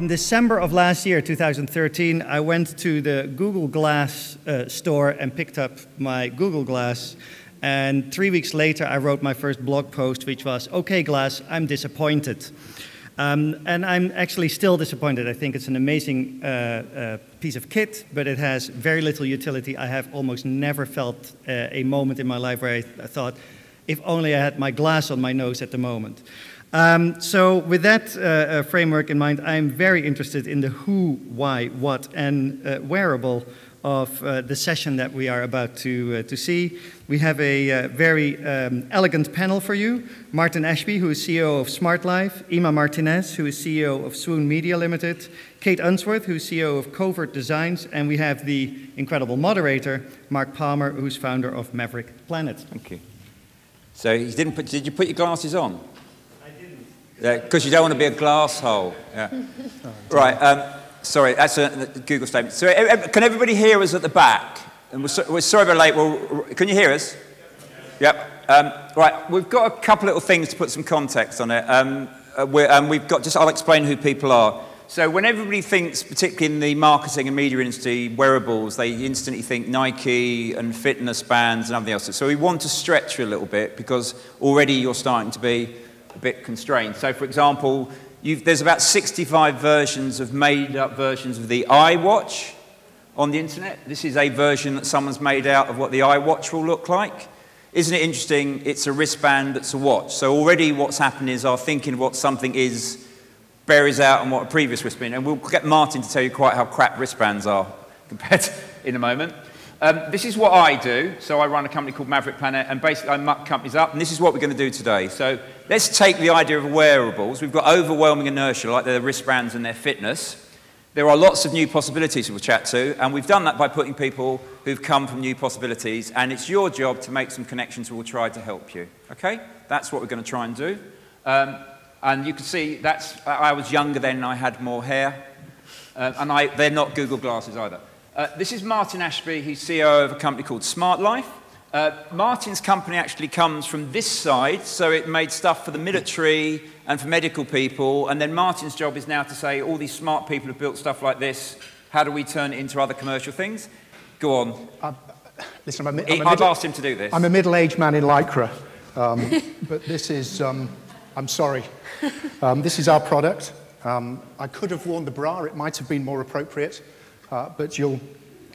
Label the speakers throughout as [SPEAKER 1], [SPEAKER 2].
[SPEAKER 1] in December of last year, 2013, I went to the Google Glass store and picked up my Google Glass. And 3 weeks later, I wrote my first blog post, which was, "Okay, Glass, I'm disappointed." And I'm actually still disappointed. I think it's an amazing piece of kit, but it has very little utility. I have almost never felt a moment in my life where I thought, if only I had my glass on my nose at the moment. So with that framework in mind, I'm very interested in the who, why, what, and wearable of the session that we are about to see. We have a very elegant panel for you. Martin Ashby, who is CEO of SmartLife, Ima Martinez, who is CEO of Swoon Media Limited, Kate Unsworth, who is CEO of Covert Designs, and we have the incredible moderator, Mark Palmer, who's founder of Maverick Planet.
[SPEAKER 2] Thank you. So did you put your glasses on?
[SPEAKER 1] I didn't.
[SPEAKER 2] Because you don't want to be a glass hole. Yeah. Right. Sorry, that's a Google statement. So can everybody hear us at the back? And we're sorry we're late. Well, can you hear us? Yep. Right, we've got a couple little things to put some context on it. We've got I'll explain who people are. So when everybody thinks, particularly in the marketing and media industry, wearables, they instantly think Nike and fitness bands and everything else. So we want to stretch you a little bit because already you're starting to be a bit constrained. So for example, there's about 65 versions of made-up versions of the iWatch on the internet. This is a version that someone's made out of what the iWatch will look like. Isn't it interesting? It's a wristband that's a watch. So already what's happened is our thinking of what something is bears out on what a previous wristband, and we'll get Martin to tell you quite how crap wristbands are compared to in a moment. This is what I do. So I run a company called Maverick Planet, and basically I muck companies up, and this is what we're going to do today. So let's take the idea of wearables. We've got overwhelming inertia, like their wristbands and their fitness. There are lots of new possibilities we'll chat to, and we've done that by putting people who've come from new possibilities, and it's your job to make some connections. We'll try to help you. Okay? That's what we're going to try and do. And you can see I was younger then, and I had more hair, and they're not Google glasses either. This is Martin Ashby. He's CEO of a company called SmartLife. Martin's company actually comes from this side, so it made stuff for the military and for medical people, and then Martin's job is now to say, all these smart people have built stuff like this, how do we turn it into other commercial things? Go on.
[SPEAKER 3] Listen,
[SPEAKER 2] I've asked him to do this.
[SPEAKER 3] I'm a middle-aged man in Lycra, but this is, I'm sorry, this is our product. I could have worn the bra, it might have been more appropriate. But you'll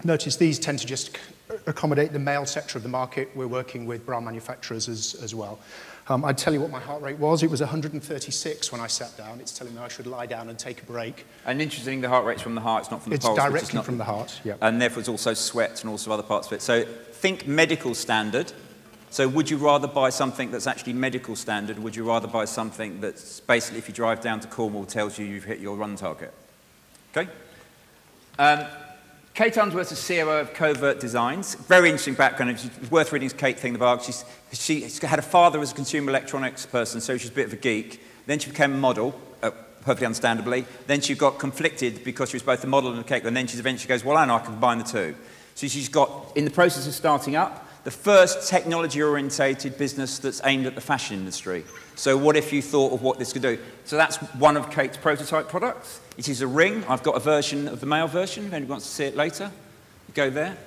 [SPEAKER 3] notice these tend to just accommodate the male sector of the market. We're working with bra manufacturers as well. I'd tell you what my heart rate was. It was 136 when I sat down. It's telling me I should lie down and take a break.
[SPEAKER 2] And interesting, the heart rate's from the heart, it's not from the pulse.
[SPEAKER 3] It's directly from the heart, yeah.
[SPEAKER 2] And therefore it's also sweat and also other parts of it. So think medical standard. So would you rather buy something that's actually medical standard? Would you rather buy something that's basically, if you drive down to Cornwall, tells you you've hit your run target? Okay? Kate Unsworth is CEO of Covert Designs. Very interesting background. It's worth reading Kate thing about. She had a father as a consumer electronics person, so she's a bit of a geek. Then she became a model, perfectly understandably. Then she got conflicted because she was both a model and a cake, and then she eventually goes, well, I know I can combine the two. So she's got, in the process of starting up, the first technology-orientated business that's aimed at the fashion industry. So what if you thought of what this could do? So that's one of Kate's prototype products. It is a ring. I've got a version of the male version, if anyone wants to see it later. Go there.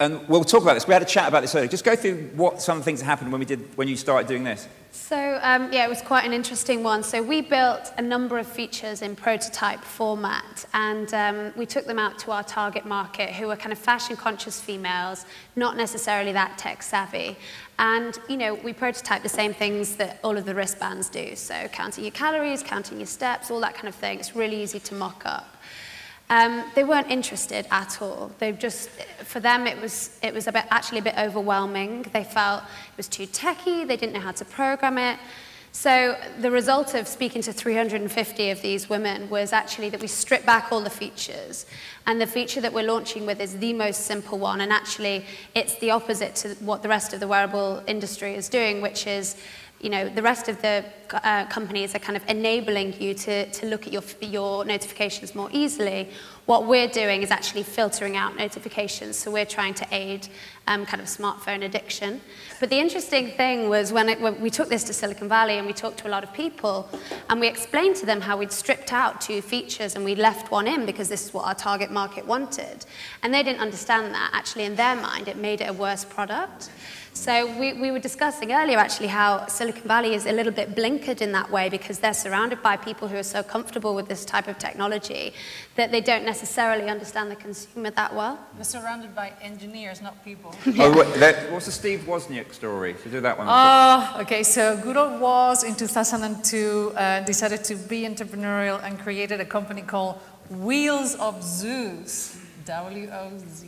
[SPEAKER 2] And we'll talk about this. We had a chat about this earlier. Just go through what some things that happened when you started doing this.
[SPEAKER 4] So, yeah, it was quite an interesting one. So we built a number of features in prototype format, and we took them out to our target market, who were kind of fashion-conscious females, not necessarily that tech-savvy. And, you know, we prototyped the same things that all of the wristbands do. So counting your calories, counting your steps, all that kind of thing. It's really easy to mock up. They weren't interested at all. They just, for them, it was actually a bit overwhelming. They felt it was too techy. They didn't know how to program it. So the result of speaking to 350 of these women was actually that we stripped back all the features. And the feature that we're launching with is the most simple one. And actually, it's the opposite to what the rest of the wearable industry is doing, which is you know, the rest of the companies are kind of enabling you to look at your notifications more easily. What we're doing is actually filtering out notifications, so we're trying to aid kind of smartphone addiction. But the interesting thing was when we took this to Silicon Valley and we talked to a lot of people, and we explained to them how we'd stripped out 2 features and we left one in because this is what our target market wanted. And they didn't understand that. Actually, in their mind, it made it a worse product. So we were discussing earlier actually how Silicon Valley is a little bit blinkered in that way because they're surrounded by people who are so comfortable with this type of technology that they don't necessarily understand the consumer that well.
[SPEAKER 5] They're surrounded by engineers, not people.
[SPEAKER 2] Oh, what's the Steve Wozniak story? So do that one.
[SPEAKER 5] Okay, so good old Woz in 2002 decided to be entrepreneurial and created a company called Wheels of Zeus, W-O-Z.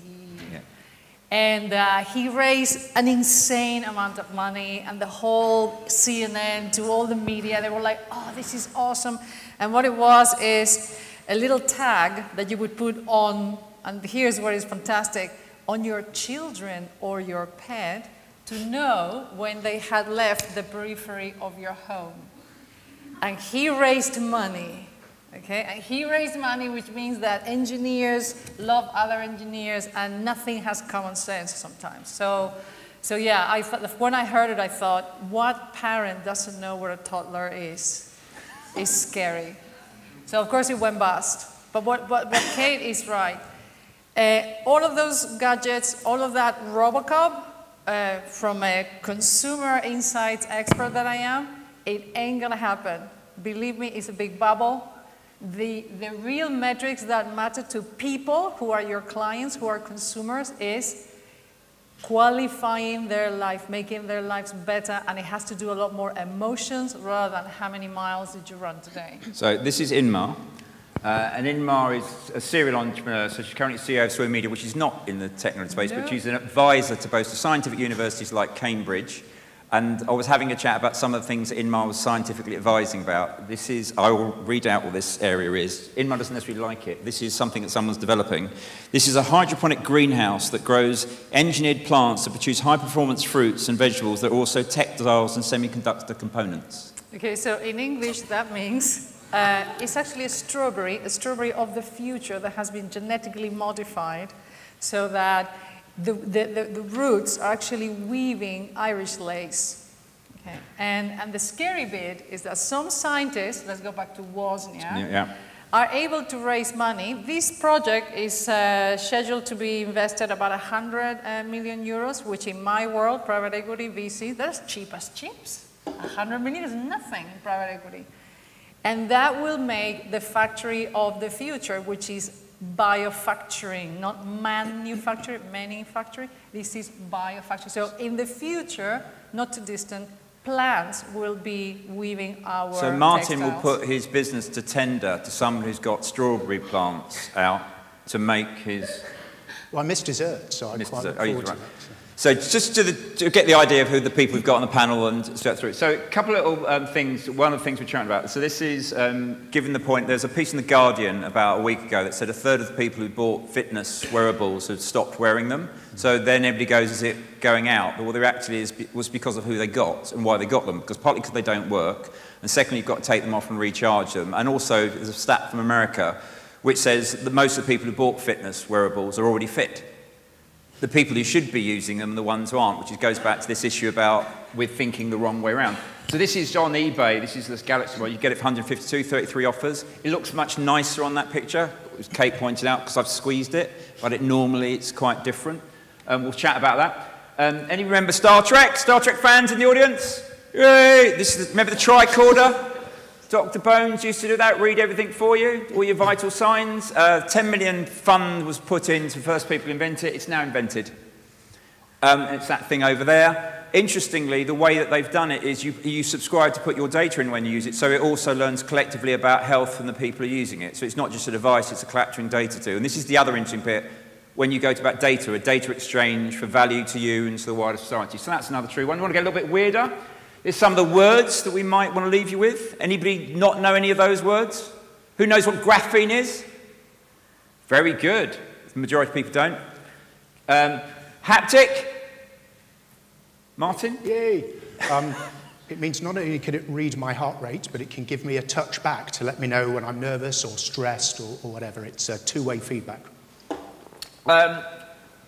[SPEAKER 5] And he raised an insane amount of money, and the whole CNN, to all the media, they were like, oh, this is awesome. And what it was is a little tag that you would put on, and here's what is fantastic, on your children or your pet to know when they had left the periphery of your home. And he raised money. Okay, and he raised money, which means that engineers love other engineers, and nothing has common sense sometimes. So yeah, I thought, when I heard it, I thought, what parent doesn't know what a toddler is? It's scary. So of course it went bust. But what Kate is right. All of those gadgets, all of that Robocop, from a consumer insights expert that I am, it ain't gonna happen. Believe me, it's a big bubble. The real metrics that matter to people who are your clients, who are consumers, is qualifying their life, making their lives better, and it has to do a lot more emotions rather than how many miles did you run today.
[SPEAKER 2] So this is Inma, and Inma is a serial entrepreneur, so she's currently CEO of Swim Media, which is not in the technology space, but she's an advisor to both the scientific universities like Cambridge. And I was having a chat about some of the things that Inma was scientifically advising about. This is, I will read out what this area is. Inma doesn't necessarily like it. This is something that someone's developing. This is a hydroponic greenhouse that grows engineered plants that produce high-performance fruits and vegetables that are also textiles and semiconductor components.
[SPEAKER 5] Okay, so in English that means it's actually a strawberry of the future that has been genetically modified so that the roots are actually weaving Irish lace. Okay. And the scary bit is that some scientists, let's go back to Wozniak, are able to raise money. This project is scheduled to be invested about 100 million euros, which in my world, private equity, VC, that's cheap as chips. 100 million is nothing in private equity. And that will make the factory of the future, which is biofacturing, not manufacturing, manufacturing. This is biofacturing. So in the future, not too distant, plants will be weaving our
[SPEAKER 2] So Martin
[SPEAKER 5] textiles.
[SPEAKER 2] will put his business to tender to someone who's got strawberry plants out to make his...
[SPEAKER 3] Well, I missed dessert, so I quite look forward to that.
[SPEAKER 2] So just to get the idea of who the people we've got on the panel and step through. So a couple of little things, one of the things we're chatting about. So this is, given the point, there's a piece in The Guardian about a week ago that said a third of the people who bought fitness wearables had stopped wearing them. So then everybody goes, is it going out? But what there actually was because of who they got and why they got them. Because partly because they don't work, and secondly, you've got to take them off and recharge them. And also, there's a stat from America which says that most of the people who bought fitness wearables are already fit. The people who should be using them are the ones who aren't, which goes back to this issue about we're thinking the wrong way around. So this is on eBay. This is this Galaxy Watch. You get it for 152, 33 offers. It looks much nicer on that picture, as Kate pointed out, because I've squeezed it, but normally it's quite different. We'll chat about that. Any remember Star Trek? Star Trek fans in the audience? Yay! Remember the tricorder? Dr. Bones used to do that, read everything for you, all your vital signs. 10 million fund was put in to first people to invent it. It's now invented. It's that thing over there. Interestingly, the way that they've done it is you subscribe to put your data in when you use it, so it also learns collectively about health and the people who are using it. So it's not just a device, it's a collecting data too. And this is the other interesting bit, when you go to about data, a data exchange for value to you and to the wider society. So that's another true one. You want to get a little bit weirder? Here's some of the words that we might want to leave you with. Anybody not know any of those words? Who knows what graphene is? Very good. The majority of people don't. Haptic? Martin?
[SPEAKER 3] Yay! It means not only can it read my heart rate, but it can give me a touch back to let me know when I'm nervous or stressed or whatever. It's a two-way feedback.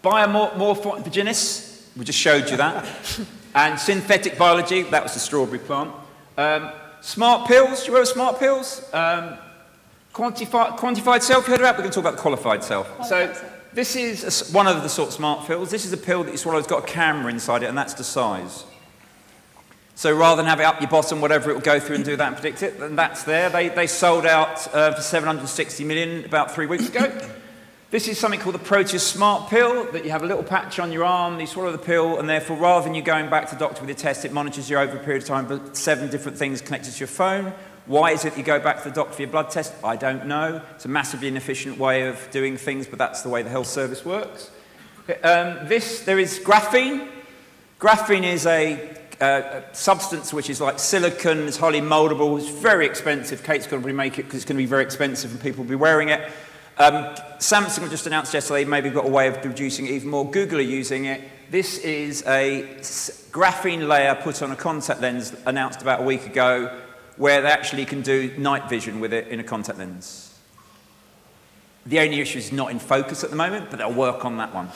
[SPEAKER 3] Biomorphogenesis, we just showed you that. And synthetic biology, that was the strawberry plant. Smart pills, do you remember smart pills? Quantified self, you heard about? We're going to talk about the qualified self. This is one of the sort of smart pills. This is a pill that you swallow. It's got a camera inside it, and that's the size. So rather than have it up your bottom, whatever, it will go through and do that and predict it. And that's there. They sold out for 760 million about 3 weeks ago. This is something called the Proteus Smart Pill, that you have a little patch on your arm, you swallow the pill, and therefore, rather than you going back to the doctor with your test, it monitors you over a period of time, but 7 different things connected to your phone. Why is it you go back to the doctor for your blood test? I don't know. It's a massively inefficient way of doing things, but that's the way the health service works. There is graphene. Graphene is a substance which is like silicon, it's highly moldable, it's very expensive. Kate's going to remake it because it's going to be very expensive and people will be wearing it. Samsung just announced yesterday maybe got a way of reducing it even more. Google are using it. This is a graphene layer put on a contact lens announced about a week ago where they actually can do night vision with it in a contact lens. The only issue is not in focus at the moment, but they'll work on that one.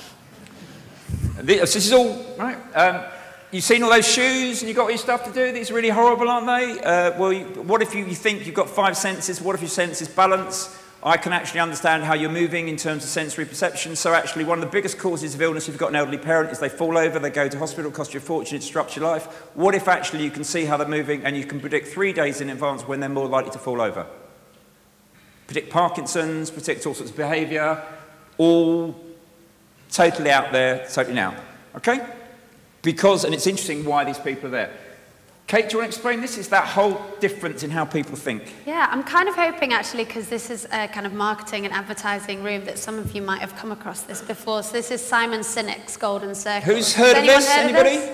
[SPEAKER 3] This is all, right? You've seen all those shoes and you've got all your stuff to do. These are really horrible, aren't they? Well, what if you think you've got 5 senses? What if your senses balance? I can actually understand how you're moving in terms of sensory perception. So actually, one of the biggest causes of illness if you've got an elderly parent is they fall over, they go to hospital, cost you a fortune, it disrupts your life. What if actually you can see how they're moving and you can predict 3 days in advance when they're more likely to fall over? Predict Parkinson's, predict all sorts of behaviour, all totally out there, totally now. Okay? Because, and it's interesting why these people are there. Kate, do you want to explain this? Is that whole difference in how people think?
[SPEAKER 4] Yeah, I'm kind of hoping actually, because this is a kind of marketing and advertising room, that some of you might have come across this before. So this is Simon Sinek's Golden Circle.
[SPEAKER 2] Who's heard of this? Anybody?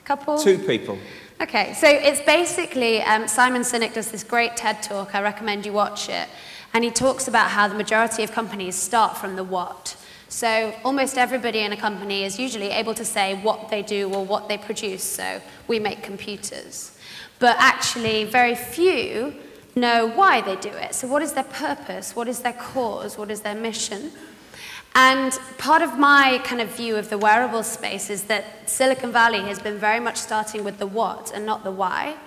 [SPEAKER 4] Couple?
[SPEAKER 2] 2 people.
[SPEAKER 4] Okay, so it's basically, Simon Sinek does this great TED talk. I recommend you watch it. And he talks about how the majority of companies start from the what. So almost everybody in a company is usually able to say what they do or what they produce. So we make computers. But actually, very few know why they do it. So what is their purpose? What is their cause? What is their mission? And part of my kind of view of the wearable space is that Silicon Valley has been very much starting with the what and not the why.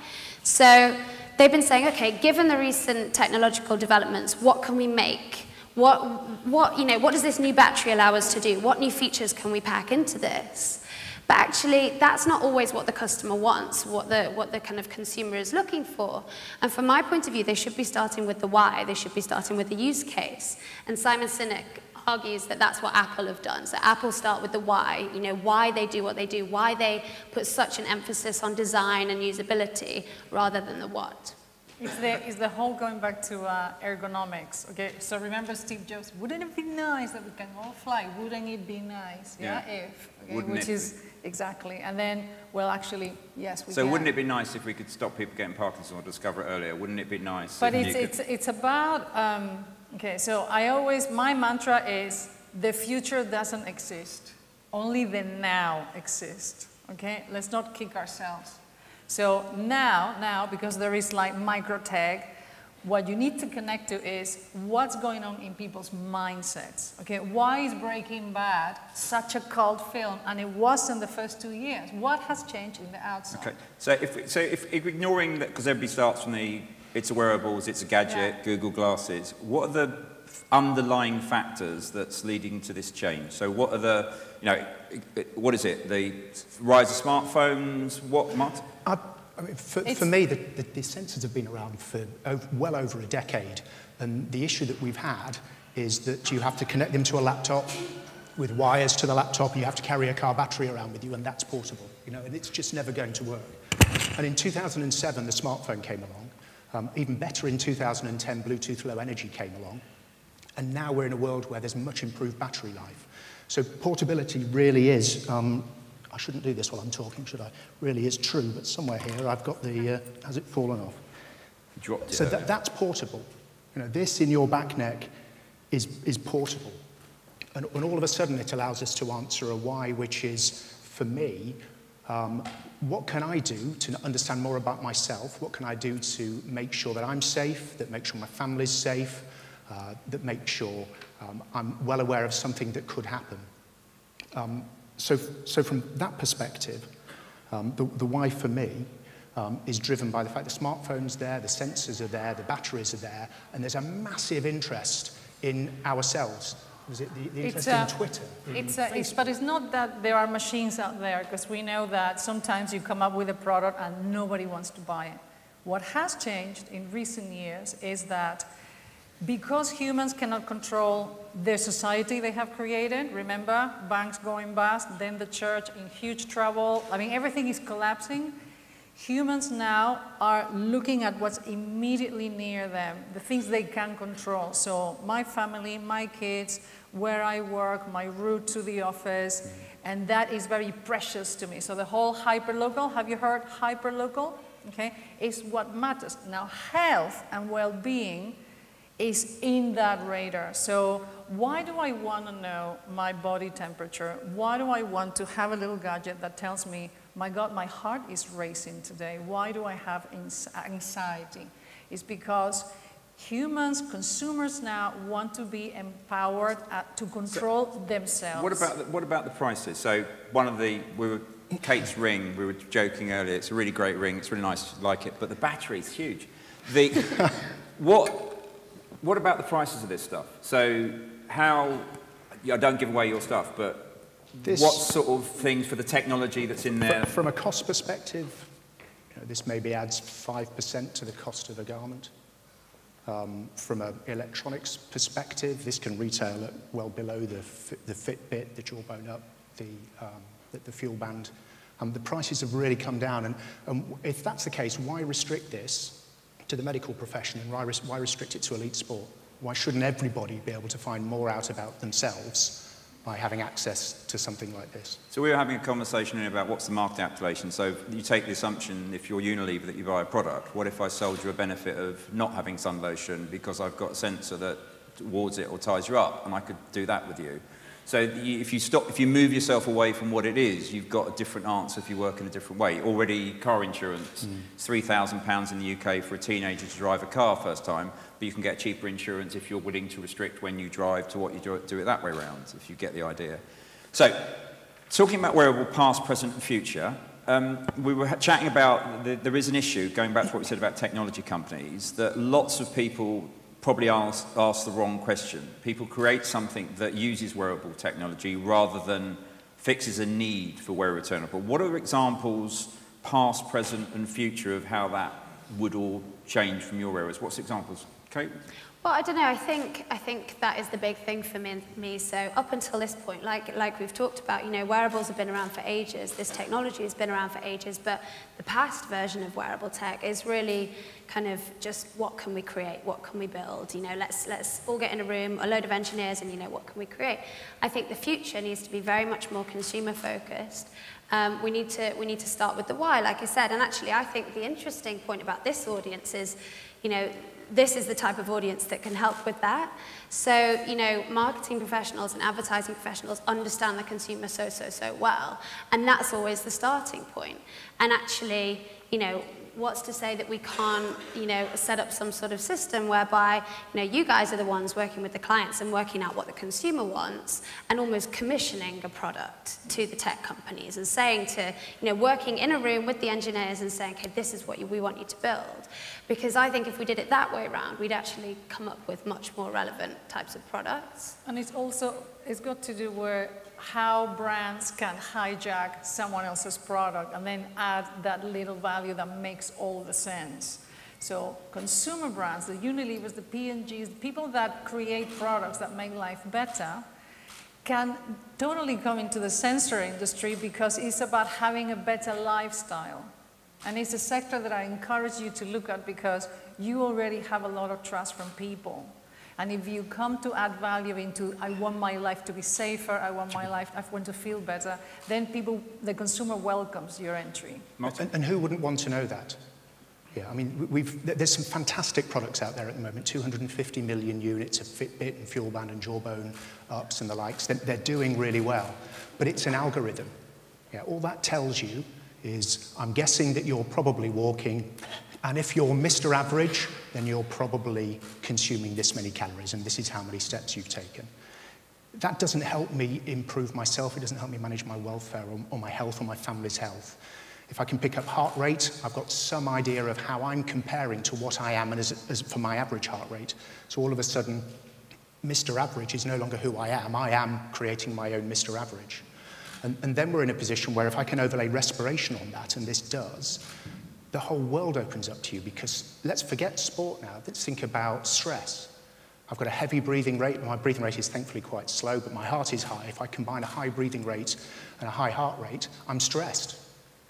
[SPEAKER 4] So they've been saying, okay, given the recent technological developments, what can we make? What does this new battery allow us to do? What new features can we pack into this? But actually, that's not always what the customer wants, what the kind of consumer is looking for. And from my point of view, they should be starting with the why. They should be starting with the use case. And Simon Sinek argues that that's what Apple have done. So Apple start with the why, why they do what they do, why they put such an emphasis on design and usability rather than the what.
[SPEAKER 5] It's the whole going back to ergonomics. Okay, so remember Steve Jobs, wouldn't it be nice that we can all fly? Wouldn't it be nice? Yeah, if. Okay, which is, exactly. And then, well, actually, yes, we can.
[SPEAKER 2] So wouldn't it be nice if we could stop people getting Parkinson's or discover it earlier? Wouldn't it be nice?
[SPEAKER 5] But it's about, okay, so my mantra is, the future doesn't exist. Only the now exists. Okay, let's not kick ourselves. So now, because there is like microtech, what you need to connect to is what's going on in people's mindsets. Okay, why is Breaking Bad such a cult film and it wasn't the first 2 years? What has changed in the outside?
[SPEAKER 2] Okay, so if ignoring that, because everybody starts from it's a wearables, it's a gadget, Google Glasses, what are the underlying factors that's leading to this change? So what are the, what is it? The rise of smartphones? What?
[SPEAKER 3] I mean, for me, the sensors have been around for well over a decade, and the issue that we've had is that you have to connect them to a laptop with wires to the laptop, and you have to carry a car battery around with you, and that's portable, and it's just never going to work. And in 2007, the smartphone came along. Even better, in 2010, Bluetooth Low Energy came along. And now we're in a world where there's much improved battery life. So portability really is, I shouldn't do this while I'm talking, should I? Really is true, but somewhere here I've got the, has it fallen off?
[SPEAKER 2] Dropped it.
[SPEAKER 3] So that's portable. This in your back neck is portable. And all of a sudden it allows us to answer a why, which is, for me, What can I do to understand more about myself? What can I do to make sure that I'm safe, that make sure my family's safe, that make sure I'm well aware of something that could happen? So from that perspective, the why for me is driven by the fact the smartphone's there, the sensors are there, the batteries are there, and there's a massive interest in ourselves. Was it the interest in Twitter?
[SPEAKER 5] But it's not that there are machines out there, because we know that sometimes you come up with a product and nobody wants to buy it. What has changed in recent years is that because humans cannot control the society they have created, remember, banks going bust, then the church in huge trouble, I mean, everything is collapsing. Humans now are looking at what's immediately near them, the things they can control. So my family, my kids, where I work, my route to the office, and that is very precious to me. So the whole hyperlocal, have you heard hyperlocal? Okay, is what matters. Now health and well-being is in that radar. So why do I want to know my body temperature? Why do I want to have a little gadget that tells me, my God, my heart is racing today. Why do I have anxiety? It's because humans, consumers now want to be empowered to control themselves.
[SPEAKER 2] What about the prices? So Kate's ring, we were joking earlier, it's a really great ring, it's really nice, I like it, but the battery's huge. What about the prices of this stuff? So I don't give away your stuff, but what sort of things for the technology that's in there?
[SPEAKER 3] From a cost perspective, this maybe adds 5% to the cost of a garment. From an electronics perspective, this can retail at well below the Fitbit, the Jawbone Up, the Fuel Band. The prices have really come down, and if that's the case, why restrict this to the medical profession, and why restrict it to elite sport? Why shouldn't everybody be able to find more out about themselves by having access to something like this?
[SPEAKER 2] So we were having a conversation about what's the market activation. So you take the assumption, if you're Unilever, that you buy a product. What if I sold you a benefit of not having sun lotion because I've got a sensor that wards it or ties you up, and I could do that with you? So if you move yourself away from what it is, you've got a different answer if you work in a different way. Already, car insurance, it's £3,000 in the UK for a teenager to drive a car first time, but you can get cheaper insurance if you're willing to restrict when you drive to what you do it that way around, if you get the idea. So, talking about wearable past, present and future, we were chatting about there is an issue, going back to what we said about technology companies, that lots of people probably ask the wrong question. People create something that uses wearable technology rather than fixes a need for wear returnable. What are examples, past, present and future, of how that would all change from your areas? What's examples? Kate?
[SPEAKER 4] Well, I don't know. I think that is the big thing for me. So up until this point, like we've talked about, wearables have been around for ages. This technology has been around for ages, but the past version of wearable tech is really kind of just what can we create, what can we build? Let's all get in a room, a load of engineers, and what can we create? I think the future needs to be very much more consumer focused. We need to start with the why, like I said. And actually, I think the interesting point about this audience is, this is the type of audience that can help with that. So, marketing professionals and advertising professionals understand the consumer so well. And that's always the starting point. And actually, what's to say that we can't, set up some sort of system whereby, you guys are the ones working with the clients and working out what the consumer wants and almost commissioning a product to the tech companies and saying to, working in a room with the engineers and saying, okay, this is what we want you to build. Because I think if we did it that way around, we'd actually come up with much more relevant types of products.
[SPEAKER 5] And it's got to do with how brands can hijack someone else's product and then add that little value that makes all the sense. So consumer brands, the Unilevers, the P&Gs, the people that create products that make life better can totally come into the sensor industry because it's about having a better lifestyle. And it's a sector that I encourage you to look at because you already have a lot of trust from people. And if you come to add value into, I want my life to be safer, I want to feel better, then the consumer welcomes your entry.
[SPEAKER 3] And who wouldn't want to know that? Yeah, I mean, there's some fantastic products out there at the moment, 250 million units of Fitbit and Fuel Band and Jawbone Ups and the likes. They're doing really well, but it's an algorithm. Yeah, all that tells you is, I'm guessing that you're probably walking, and if you're Mr. Average, then you're probably consuming this many calories, and this is how many steps you've taken. That doesn't help me improve myself, it doesn't help me manage my welfare or my health or my family's health. If I can pick up heart rate, I've got some idea of how I'm comparing to what I am as for my average heart rate. So all of a sudden, Mr. Average is no longer who I am creating my own Mr. Average. And then we're in a position where if I can overlay respiration on that, and this does, the whole world opens up to you, because let's forget sport now, let's think about stress. I've got a heavy breathing rate, my breathing rate is thankfully quite slow, but my heart is high. If I combine a high breathing rate and a high heart rate, I'm stressed.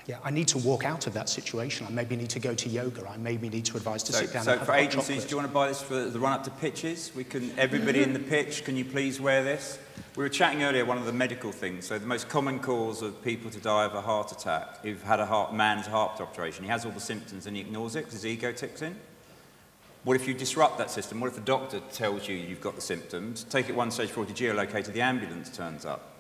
[SPEAKER 3] Yeah, I need to walk out of that situation. I maybe need to go to yoga. I maybe need to advise to sit down and have
[SPEAKER 2] for
[SPEAKER 3] hot
[SPEAKER 2] agencies,
[SPEAKER 3] chocolate.
[SPEAKER 2] do you want to buy this for the run-up to pitches? Everybody in the pitch, can you please wear this? We were chatting earlier, one of the medical things. So the most common cause of people to die of a heart attack, who've had a man's heart operation, he has all the symptoms and he ignores it because his ego ticks in. What if you disrupt that system? What if the doctor tells you you've got the symptoms? Take it one stage forward to geolocator, the ambulance turns up.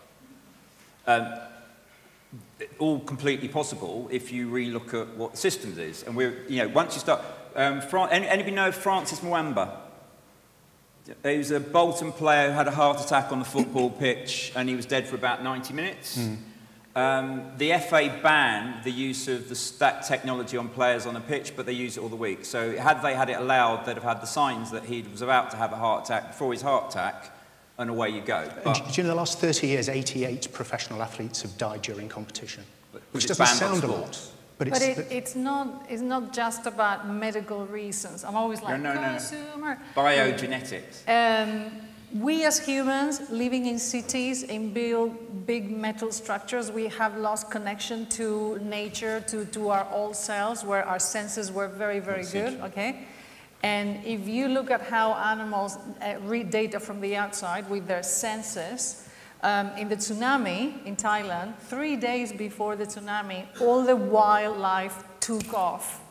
[SPEAKER 2] All completely possible if you relook at what the systems is. And once you start, anybody know Francis Mwamba? He was a Bolton player who had a heart attack on the football pitch, and he was dead for about 90 minutes. The FA banned the use of that technology on players on the pitch, but they use it all the week. So had they had it allowed, they'd have had the signs that he was about to have a heart attack before his heart attack, and away you go. But,
[SPEAKER 3] do you know, the last 30 years, 88 professional athletes have died during competition, which
[SPEAKER 2] it's
[SPEAKER 3] doesn't
[SPEAKER 2] banned
[SPEAKER 3] sound a
[SPEAKER 2] by
[SPEAKER 3] lot.
[SPEAKER 2] sports.
[SPEAKER 3] But
[SPEAKER 5] it's not just about medical reasons. I'm always like, consumer.
[SPEAKER 2] Biogenetics.
[SPEAKER 5] We as humans, living in cities, in big metal structures, we have lost connection to nature, to our old selves, where our senses were very, very good, okay? And if you look at how animals read data from the outside with their senses, in the tsunami in Thailand, 3 days before the tsunami, all the wildlife took off.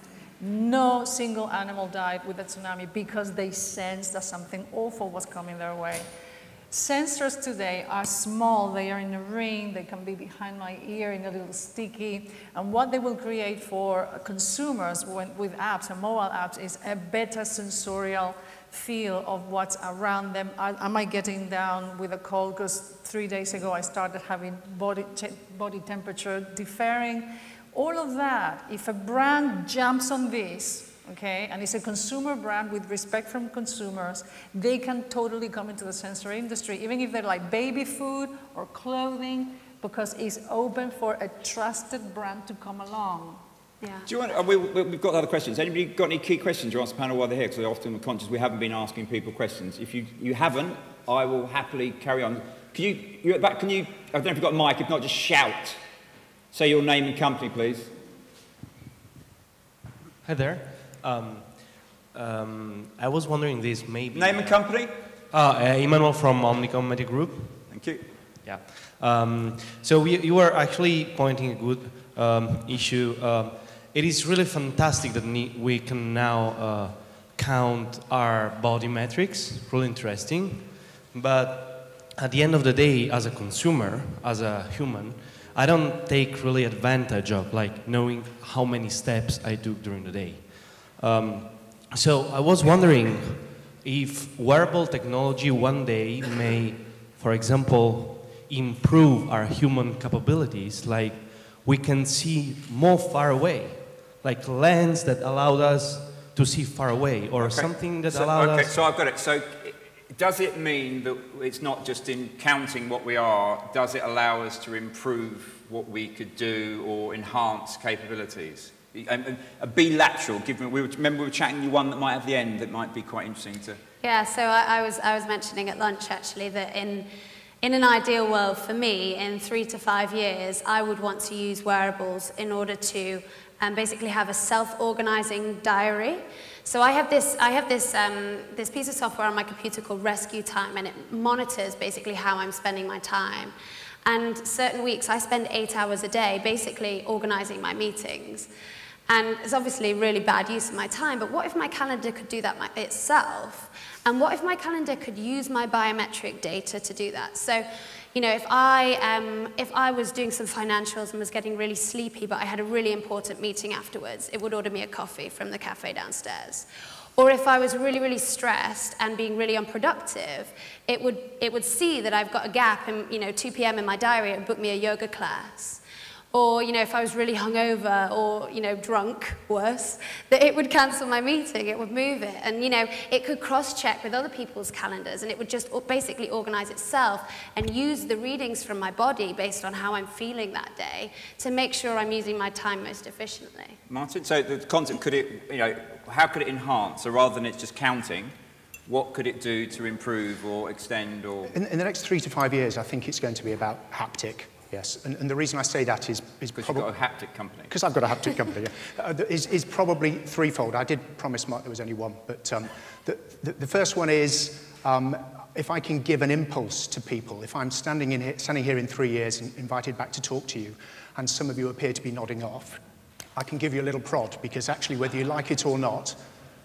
[SPEAKER 5] No single animal died with the tsunami because they sensed that something awful was coming their way. Sensors today are small, they are in a ring, they can be behind my ear in a little sticky, and what they will create for consumers with apps and mobile apps is a better sensorial feel of what's around them. Am I getting down with a cold? Because 3 days ago I started having body temperature differing. All of that, if a brand jumps on this, okay, and it's a consumer brand with respect from consumers, they can totally come into the sensory industry, even if they're like baby food or clothing, because it's open for a trusted brand to come along.
[SPEAKER 4] Yeah.
[SPEAKER 2] Do you want? We've got other questions. Anybody got any key questions to ask the panel while they're here? Because often we're conscious we haven't been asking people questions. If you haven't, I will happily carry on. Can you at the back? Can you? I don't know if you've got a mic. If not, just shout. Say your name and company, please.
[SPEAKER 6] Hi there. I was wondering this maybe...
[SPEAKER 2] Name and company?
[SPEAKER 6] Emmanuel from Omnicom Media Group.
[SPEAKER 2] Thank you.
[SPEAKER 6] Yeah. So you were actually pointing a good issue. It is really fantastic that we can now count our body metrics. Really interesting. But at the end of the day, as a consumer, as a human, I don't take really advantage of like knowing how many steps I took during the day. So I was wondering if wearable technology one day may, for example, improve our human capabilities, like we can see more far away, like a lens that allowed us to see far away, or something that allowed us...
[SPEAKER 2] Okay, so I've got it. So does it mean that it's not just in counting what we are, does it allow us to improve what we could do or enhance capabilities? A bilateral, remember we were chatting you one that might have the end that might be quite interesting to...
[SPEAKER 4] Yeah, so I was mentioning at lunch actually that in an ideal world for me, in 3 to 5 years, I would want to use wearables in order to basically have a self-organizing diary. So I have this piece of software on my computer called Rescue Time, and it monitors basically how I'm spending my time. And certain weeks I spend 8 hours a day basically organizing my meetings. And it's obviously really bad use of my time, but what if my calendar could do that itself? And what if my calendar could use my biometric data to do that? So, you know, if I was doing some financials and was getting really sleepy, but I had a really important meeting afterwards, it would order me a coffee from the cafe downstairs. Or if I was really, really stressed and being really unproductive, it would see that I've got a gap in, you know, 2 p.m. in my diary and book me a yoga class. Or, you know, if I was really hungover or, you know, drunk, worse, that it would cancel my meeting, it would move it. And, you know, it could cross-check with other people's calendars, and it would just basically organize itself and use the readings from my body based on how I'm feeling that day to make sure I'm using my time most efficiently.
[SPEAKER 2] Martin, so the concept, could it, you know, how could it enhance? So rather than it's just counting, what could it do to improve or extend or...
[SPEAKER 3] In the next 3 to 5 years, I think it's going to be about haptic. Yes, and the reason I say that is
[SPEAKER 2] because you've got a haptic company.
[SPEAKER 3] Because I've got a haptic company, yeah. is probably threefold. I did promise Mark there was only one, but the first one is if I can give an impulse to people. If I'm standing here in 3 years and invited back to talk to you, and some of you appear to be nodding off, I can give you a little prod, because actually, whether you like it or not,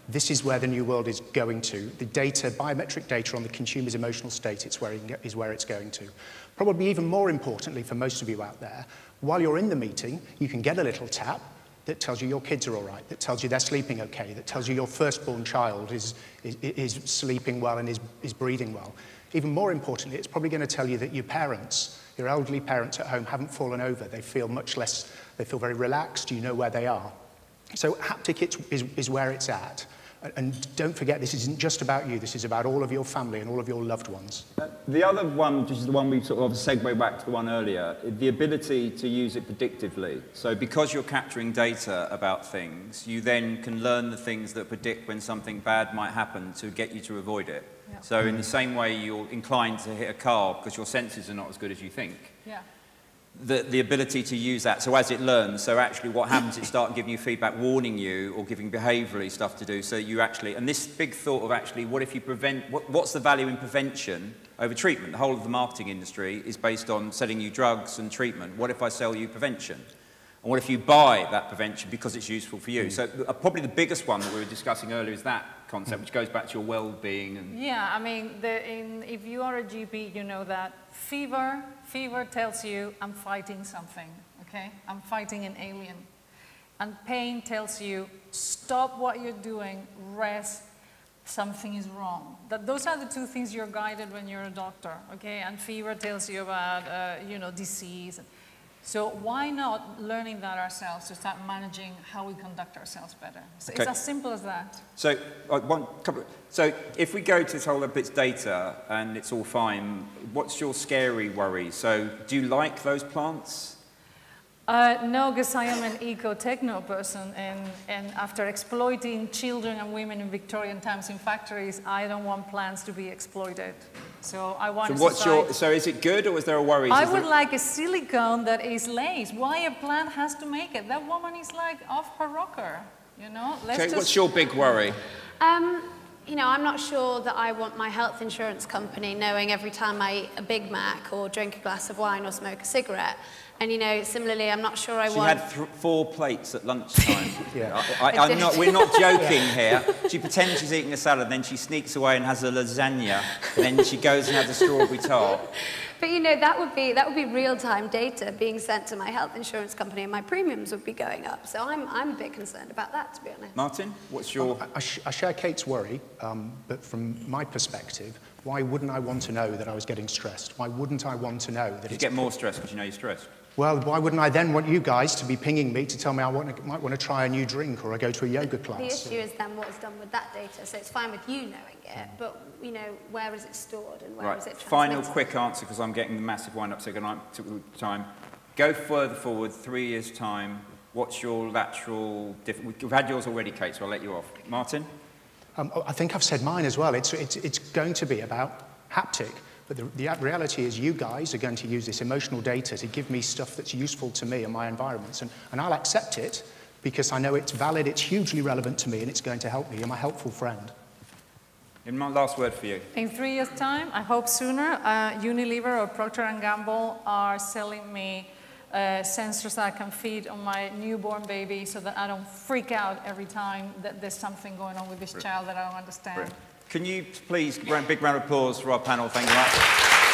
[SPEAKER 3] this is where the new world is going to. The data, biometric data on the consumer's emotional state is where it's going to. Probably even more importantly for most of you out there, while you're in the meeting, you can get a little tap that tells you your kids are all right, that tells you they're sleeping okay, that tells you your firstborn child is sleeping well and is breathing well. Even more importantly, it's probably going to tell you that your parents, your elderly parents at home, haven't fallen over. They feel much less, they feel very relaxed, you know where they are. So haptic is where it's at. And don't forget, this isn't just about you, this is about all of your family and all of your loved ones.
[SPEAKER 2] The other one, which is the one we sort of segue back to the one earlier, the ability to use it predictively. So because you're capturing data about things, you then can learn the things that predict when something bad might happen to get you to avoid it. Yeah. So in the same way you're inclined to hit a car because your senses are not as good as you think. Yeah. The ability to use that, so as it learns, so actually what happens, it starts giving you feedback, warning you, or giving behaviourally stuff to do, so you actually, and this big thought of actually, what if you prevent, what's the value in prevention over treatment? The whole of the marketing industry is based on selling you drugs and treatment. What if I sell you prevention? And what if you buy that prevention because it's useful for you? So probably the biggest one that we were discussing earlier is that concept, which goes back to your well-being. And
[SPEAKER 5] yeah, I mean, if you are a GP, you know that fever tells you I'm fighting something, okay? I'm fighting an alien. And pain tells you stop what you're doing, rest, something is wrong. Those are the two things you're guided when you're a doctor, okay? And fever tells you about, disease. So why not learning that ourselves to start managing how we conduct ourselves better? So okay. It's as simple as that.
[SPEAKER 2] So so if we go to this whole bits data and it's all fine, what's your scary worry? So do you like those plants?
[SPEAKER 5] No, because I am an eco-techno person, and after exploiting children and women in Victorian times in factories, I don't want plants to be exploited. So I want.
[SPEAKER 2] So is it good, or is there a worry?
[SPEAKER 5] I would like a silicone that is laced. Why a plant has to make it? That woman is like off her rocker, you know.
[SPEAKER 2] What's your big worry?
[SPEAKER 4] You know, I'm not sure that I want my health insurance company knowing every time I eat a Big Mac or drink a glass of wine or smoke a cigarette. And, you know, similarly, I'm not sure I want...
[SPEAKER 2] She had 4 plates at lunchtime. Yeah. We're not joking here. She pretends she's eating a salad, then she sneaks away and has a lasagna, and then she goes and has a strawberry tart.
[SPEAKER 4] But, you know, that would be real-time data being sent to my health insurance company, and my premiums would be going up. So I'm a bit concerned about that, to be honest.
[SPEAKER 2] Martin, what's your...
[SPEAKER 3] I share Kate's worry, but from my perspective, why wouldn't I want to know that I was getting stressed? Why wouldn't I want to know that
[SPEAKER 2] you get more stressed because you know you're stressed?
[SPEAKER 3] Well, why wouldn't I then want you guys to be pinging me to tell me I might want to try a new drink or I go to a yoga class?
[SPEAKER 4] The issue is then what's done with that data. So it's fine with you knowing it, but, you know, where is it stored and where is it transmitted?
[SPEAKER 2] Final quick answer, because I'm getting the massive wind-up, so time. Go further forward, 3 years' time. What's your lateral... We've had yours already, Kate, so I'll let you off. Martin?
[SPEAKER 3] I think I've said mine as well. It's going to be about haptic. But the reality is you guys are going to use this emotional data to give me stuff that's useful to me and my environments. And I'll accept it because I know it's valid, it's hugely relevant to me, and it's going to help me. You're my helpful friend.
[SPEAKER 2] And my last word for you.
[SPEAKER 5] In 3 years' time, I hope sooner, Unilever or Procter & Gamble are selling me sensors that I can feed on my newborn baby so that I don't freak out every time that there's something going on with this child that I don't understand.
[SPEAKER 2] Can you please, big round of applause for our panel, thank you very much.